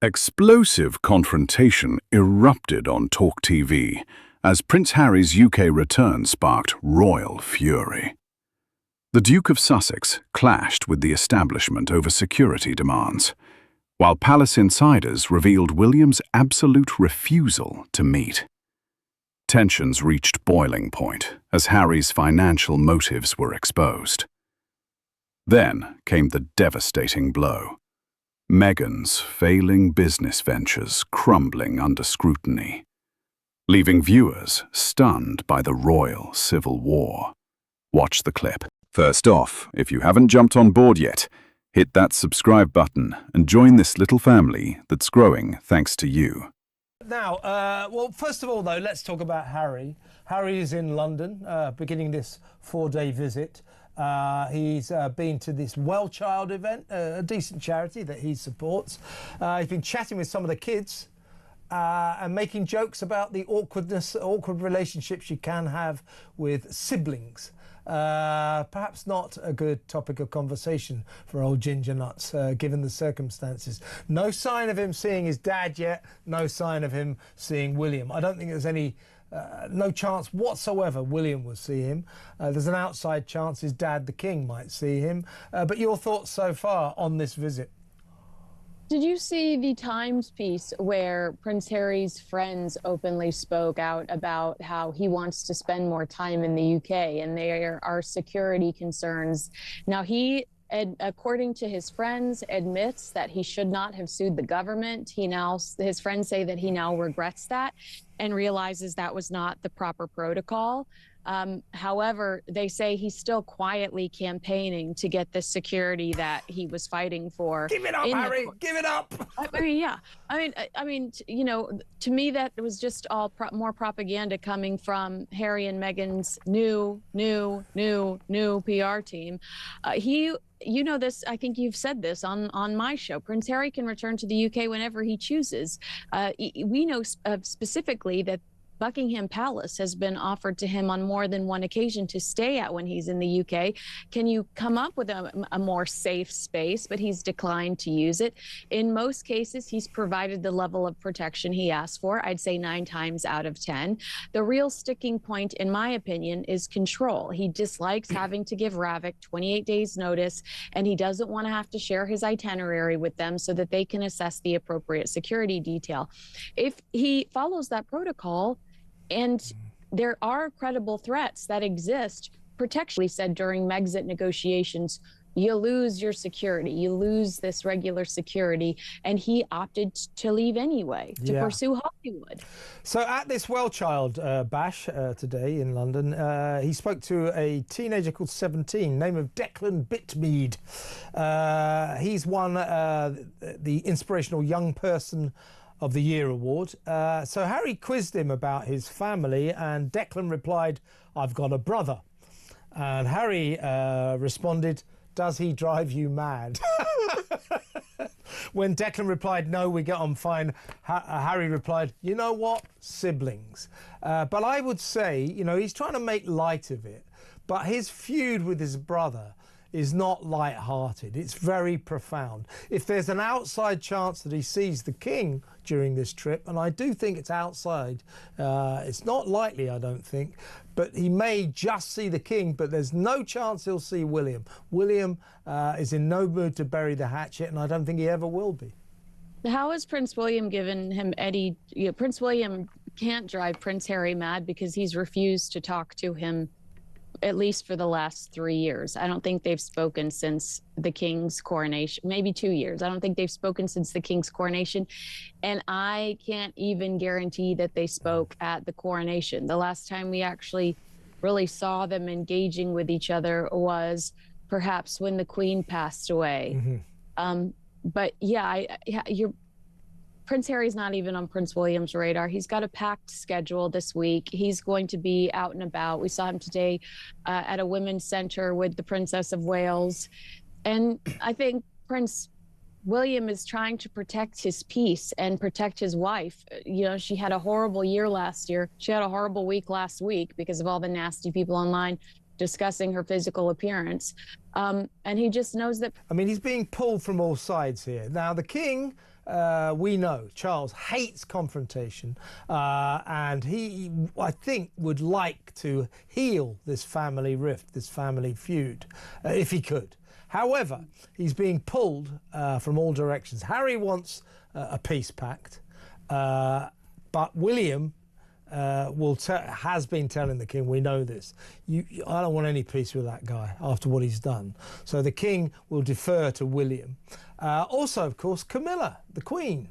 Explosive confrontation erupted on Talk TV as Prince Harry's UK return sparked royal fury. The Duke of Sussex clashed with the establishment over security demands, while palace insiders revealed William's absolute refusal to meet. Tensions reached boiling point as Harry's financial motives were exposed. Then came the devastating blow. Meghan's failing business ventures crumbling under scrutiny, leaving viewers stunned by the royal civil war. Watch the clip. First off, if you haven't jumped on board yet, hit that subscribe button and join this little family that's growing thanks to you. Now, well, first of all, though, let's talk about Harry. Harry is in London, beginning this 4-day visit. He's been to this Well Child event, a decent charity that he supports. He's been chatting with some of the kids and making jokes about the awkward relationships you can have with siblings. Perhaps not a good topic of conversation for old Ginger Nuts, given the circumstances. No sign of him seeing his dad yet, no sign of him seeing William. I don't think there's no chance whatsoever William will see him. There's an outside chance his dad, the King, might see him. But your thoughts so far on this visit? Did you see the Times piece where Prince Harry's friends openly spoke out about how he wants to spend more time in the UK and there are security concerns? Now, he, according to his friends, admits that he should not have sued the government. His friends say that he now regrets that and realizes that was not the proper protocol. However, they say he's still quietly campaigning to get the security that he was fighting for. Give it up, Harry! Give it up! I mean, yeah. I mean, you know, to me, that was just all more propaganda coming from Harry and Meghan's new PR team. You know this, I think you've said this on my show. Prince Harry can return to the UK whenever he chooses. We know specifically that Buckingham Palace has been offered to him on more than one occasion to stay at when he's in the UK. Can you come up with a more safe space? But he's declined to use it. In most cases, he's provided the level of protection he asked for, I'd say 9 times out of 10. The real sticking point, in my opinion, is control. He dislikes having to give Ravik 28 days notice, and he doesn't want to have to share his itinerary with them so that they can assess the appropriate security detail. If he follows that protocol, and there are credible threats that exist, protection said during Megxit negotiations, you lose your security, you lose this regular security, and he opted to leave anyway, to pursue Hollywood. So at this Well Child bash today in London, he spoke to a teenager called 17, name of Declan Bitmead. He's won the Inspirational Young Person of the Year award. So Harry quizzed him about his family, and Declan replied, "I've got a brother." And Harry responded, "Does he drive you mad?" When Declan replied, "No, we get on fine," Harry replied, "You know what? Siblings." But I would say, you know, he's trying to make light of it, but his feud with his brother is not light-hearted. It's very profound. If there's an outside chance that he sees the King during this trip, and I do think it's outside, it's not likely, I don't think, but he may just see the King, but there's no chance he'll see William. William is in no mood to bury the hatchet, and I don't think he ever will be. How has Prince William given him Eddie? You know, Prince William can't drive Prince Harry mad because he's refused to talk to him at least for the last 3 years. I don't think they've spoken since the King's coronation, maybe 2 years. I don't think they've spoken since the King's coronation. And I can't even guarantee that they spoke at the coronation. The last time we actually really saw them engaging with each other was perhaps when the Queen passed away. But yeah, Prince Harry's not even on Prince William's radar. He's got a packed schedule this week. He's going to be out and about. We saw him today at a women's center with the Princess of Wales. And I think Prince William is trying to protect his peace and protect his wife. You know, she had a horrible year last year. She had a horrible week last week because of all the nasty people online discussing her physical appearance. And he just knows that. I mean, he's being pulled from all sides here. Now, the King we know Charles hates confrontation, and he, I think, would like to heal this family rift, this family feud, if he could. However, he's being pulled from all directions. Harry wants a peace pact, but William has been telling the king, we know this, I don't want any peace with that guy after what he's done. So the king will defer to William. Also, of course, Camilla, the queen.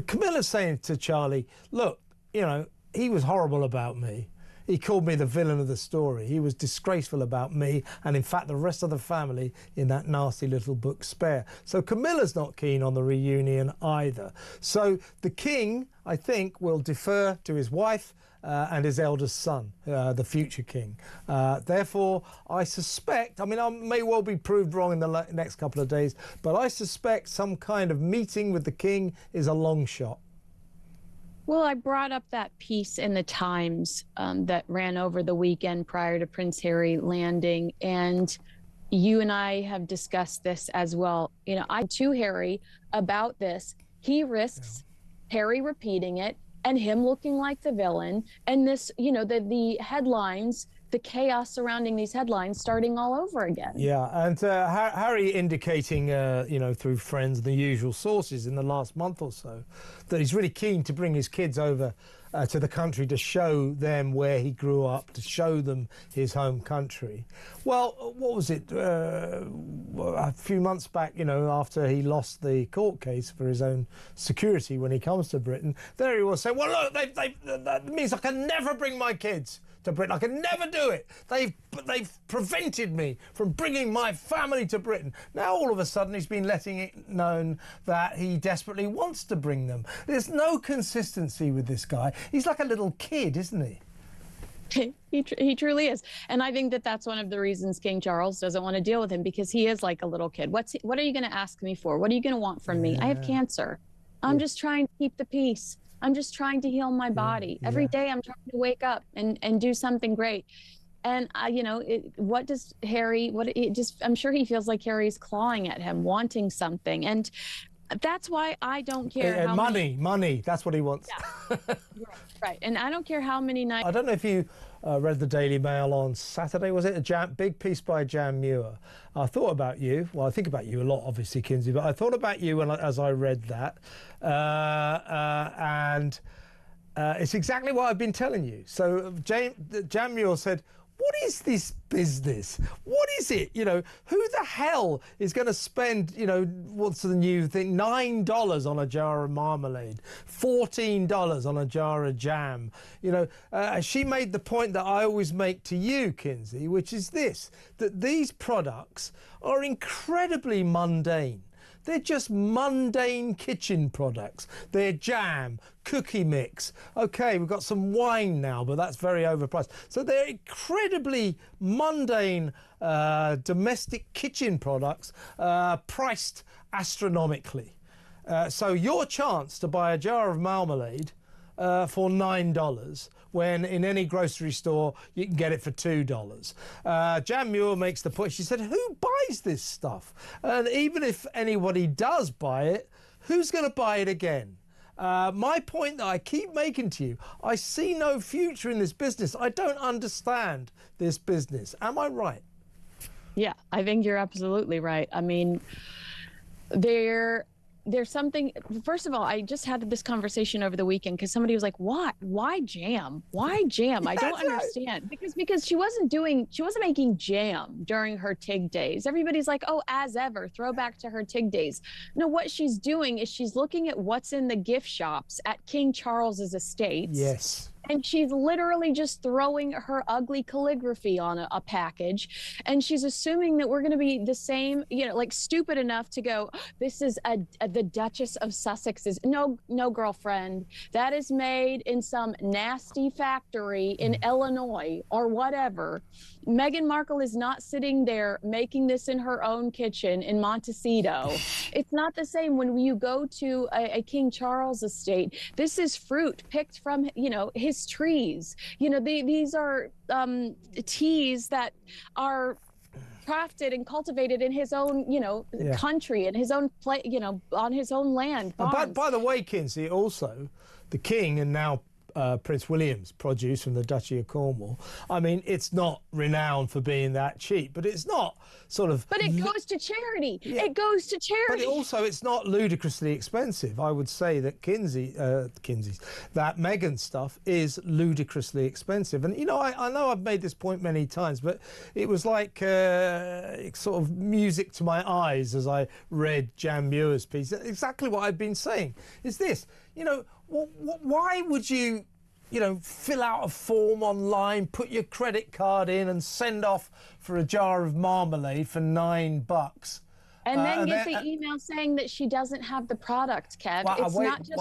Camilla's saying to Charlie, look, you know, he was horrible about me. He called me the villain of the story. He was disgraceful about me and, in fact, the rest of the family in that nasty little book, Spare. So Camilla's not keen on the reunion either. So the king, I think, will defer to his wife and his eldest son, the future king. Therefore, I suspect, I mean, I may well be proved wrong in the next couple of days, but I suspect some kind of meeting with the king is a long shot. Well, I brought up that piece in the Times that ran over the weekend prior to Prince Harry landing, and you and I have discussed this as well. You know, to Harry about this. He risks Harry repeating it and him looking like the villain, and this, you know, the headlines, the chaos surrounding these headlines starting all over again. Yeah, and Harry indicating, you know, through friends, the usual sources in the last month or so, that he's really keen to bring his kids over to the country to show them where he grew up, to show them his home country. Well, what was it, a few months back, you know, after he lost the court case for his own security when he comes to Britain, there he was saying, well, look, that means I can never bring my kids to Britain. I can never do it. They've prevented me from bringing my family to Britain. Now all of a sudden he's been letting it known that he desperately wants to bring them. There's no consistency with this guy. He's like a little kid, isn't he? He truly is. And I think that that's one of the reasons King Charles doesn't want to deal with him, because he is like a little kid. What are you going to ask me for? What are you going to want from me? I have cancer. I'm just trying to keep the peace. I'm just trying to heal my body. Every day I'm trying to wake up and do something great. And, you know, what does Harry, I'm sure he feels like Harry's clawing at him, wanting something. And that's why I don't care how money, that's what he wants. Yeah. Right. And I don't care how many nights. I don't know if you read the Daily Mail on Saturday, was it? A big piece by Jan Muir. I thought about you. Well, I think about you a lot, obviously, Kinsey, but I thought about you as I read that. And it's exactly what I've been telling you. So Jan Muir said, what is this business? What is it? You know, who the hell is going to spend, you know, what's the new thing, $9 on a jar of marmalade, $14 on a jar of jam? You know, she made the point that I always make to you, Kinsey, which is this, that these products are incredibly mundane. They're just mundane kitchen products. They're jam, cookie mix. Okay, we've got some wine now, but that's very overpriced. So they're incredibly mundane domestic kitchen products priced astronomically. So your chance to buy a jar of marmalade for $9, when in any grocery store you can get it for $2. Jan Muir makes the point. She said, who buys this stuff? And even if anybody does buy it, who's going to buy it again? My point that I keep making to you, I see no future in this business. I don't understand this business. Am I right? Yeah, I think you're absolutely right. I mean, there's something. First of all, I just had this conversation over the weekend because somebody was like, why jam? Why jam? I don't understand. Because she wasn't making jam during her TIG days. Everybody's like, oh, as ever, throw back to her TIG days. No, what she's doing is she's looking at what's in the gift shops at King Charles's estates. Yes. And she's literally just throwing her ugly calligraphy on a package. And she's assuming that we're going to be the same, you know, like stupid enough to go, this is the Duchess of Sussex's. No, girlfriend. That is made in some nasty factory in Illinois or whatever. Meghan Markle is not sitting there making this in her own kitchen in Montecito. It's not the same when you go to a King Charles estate. This is fruit picked from, you know, his trees. You know, these are teas that are crafted and cultivated in his own, country, in his own place, on his own land. By the way, Kinsey, also the King and now Prince William's produce from the Duchy of Cornwall. I mean, it's not renowned for being that cheap, but it's not sort of... But it goes to charity. Yeah. It goes to charity. But it's not ludicrously expensive. I would say that that Meghan stuff is ludicrously expensive. And, I know I've made this point many times, but it was like sort of music to my eyes as I read Jan Muir's piece. Exactly what I've been saying is this, why would you, fill out a form online, put your credit card in and send off for a jar of marmalade for $9? And then get the email saying that she doesn't have the product, Kev. Not just...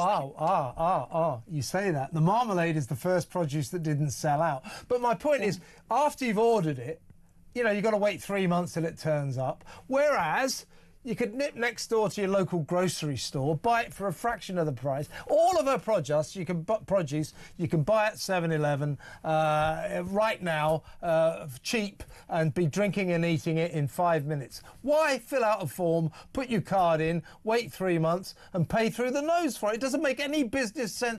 You say that. The marmalade is the first produce that didn't sell out. But my point is, after you've ordered it, you've got to wait 3 months till it turns up. Whereas... you could nip next door to your local grocery store, buy it for a fraction of the price. All of her produce you can buy at 7-Eleven right now, cheap, and be drinking and eating it in 5 minutes. Why fill out a form, put your card in, wait 3 months, and pay through the nose for it? It doesn't make any business sense